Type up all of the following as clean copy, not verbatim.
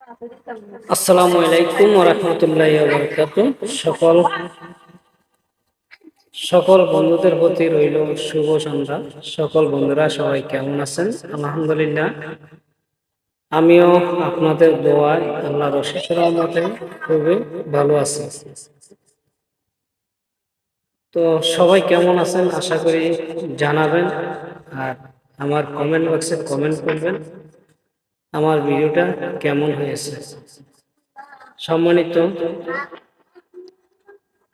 আসসালামু আলাইকুম ওয়া রাহমাতুল্লাহি ওয়া বারাকাতুহু। সকল বন্ধুদের প্রতি রইল শুভ সন্ধ্যা। সকল বন্ধুরা সবাই কেমন আছেন? আলহামদুলিল্লাহ, আমিও আপনাদের দোয়ায় আল্লাহর অশেষ রহমতে খুবই ভালো আছি। তো সবাই কেমন আছেন আশা করি জানাবেন, আর আমার কমেন্ট বক্সে কমেন্ট করবেন আমার ভিডিওটা কেমন হয়েছে। সম্মানিত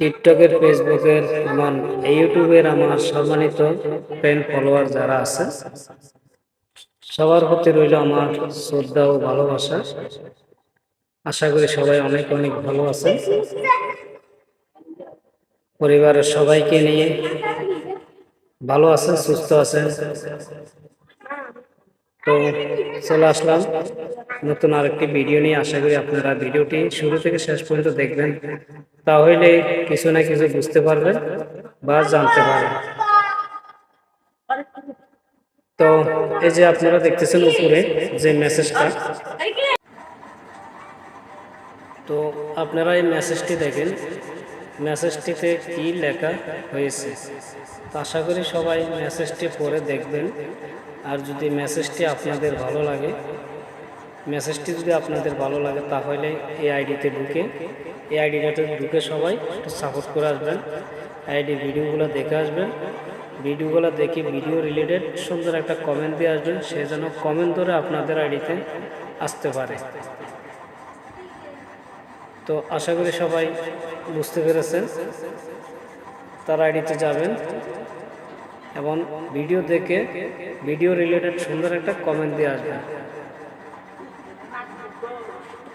টিকটকের, ফেসবুকের এবং ইউটিউবের আমার সম্মানিত ফ্রেন্ড ফলোয়ার যারা আছে, সবার প্রতি রইল আমার শ্রদ্ধা ও ভালোবাসা। আশা করি সবাই অনেক অনেক ভালো আছে, পরিবারের সবাইকে নিয়ে ভালো আছেন, সুস্থ আছেন। তো চলে আসলাম নতুন আরেকটি ভিডিও নিয়ে। আশা করি আপনারা ভিডিওটি শুরু থেকে শেষ পর্যন্ত দেখবেন, তাহলে কিছু না কিছু বুঝতে পারবেন বা জানতে পারবেন। তো এই যে আপনারা দেখতেছেন উপরে যে মেসেজটা, তো আপনারা এই মেসেজটি দেখেন, মেসেজটিতে কি লেখা হয়েছে। তো আশা করি সবাই মেসেজটি পড়ে দেখবেন, আর যদি মেসেজটি আপনাদের ভালো লাগে, তাহলে এই আইডিতে ঢুকে সবাই একটু সাপোর্ট করে আসবেন। আইডি ভিডিওগুলো দেখে আসবেন, ভিডিওগুলো দেখে ভিডিও রিলেটেড সুন্দর একটা কমেন্ট দিয়ে আসবেন, সে যেন কমেন্ট ধরে আপনাদের আইডিতে আসতে পারে। তো আশা করি সবাই বুঝতে পেরেছেন। তার আইডিতে যাবেন এবং ভিডিও দেখে ভিডিও রিলেটেড সুন্দর একটা কমেন্ট দিয়ে আসবেন।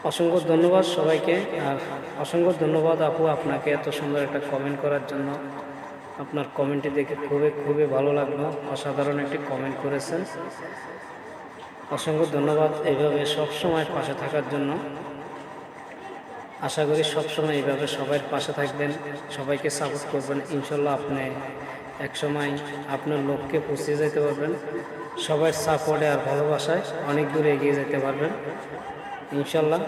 অসংখ্য ধন্যবাদ সবাইকে, আর অসংখ্য ধন্যবাদ আপু আপনাকে এত সুন্দর একটা কমেন্ট করার জন্য। আপনার কমেন্টটি দেখে খুবই ভালো লাগলো, অসাধারণ একটি কমেন্ট করেছেন। অসংখ্য ধন্যবাদ এইভাবে সবসময় পাশে থাকার জন্য। আশা করি সবসময় এইভাবে সবাই পাশে থাকবেন, সবাইকে সাপোর্ট করবেন। ইনশাল্লাহ আপনি একসময় আপনার লক্ষ্যে পৌঁছে যেতে পারবেন। সবার সাপোর্টে আর ভালোবাসায় অনেক দূরে এগিয়ে যেতে পারবেন ইনশাল্লাহ।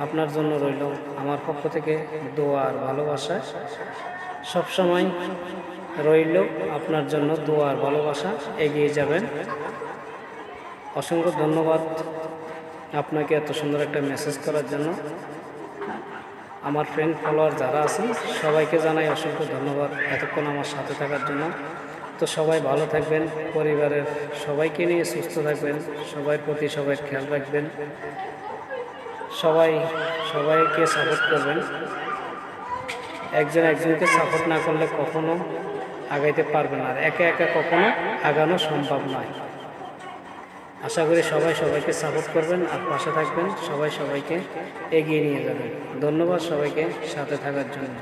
আপনার জন্য রইল আমার পক্ষ থেকে দোয়া আর ভালোবাসা। সবসময় রইল আপনার জন্য দোয়া আর ভালোবাসা, এগিয়ে যাবেন। অসংখ্য ধন্যবাদ আপনাকে এত সুন্দর একটা মেসেজ করার জন্য। আমার ফ্রেন্ড ফলোয়ার যারা আছেন সবাইকে জানাই অসংখ্য ধন্যবাদ এতক্ষণ আমার সাথে থাকার জন্য। তো সবাই ভালো থাকবেন, পরিবারের সবাইকে নিয়ে সুস্থ থাকবেন, সবার প্রতি সবাই খেয়াল রাখবেন, সবাইকে সাপোর্ট করবেন। একজন একজনকে সাপোর্ট না করলে কখনো আগাইতে পারবেন না, আর একা একা কখনো আগানো সম্ভব নয়। আশা করি সবাইকে সাপোর্ট করবেন আর পাশে থাকবেন, সবাইকে এগিয়ে নিয়ে যাবেন। ধন্যবাদ সবাইকে সাথে থাকার জন্য।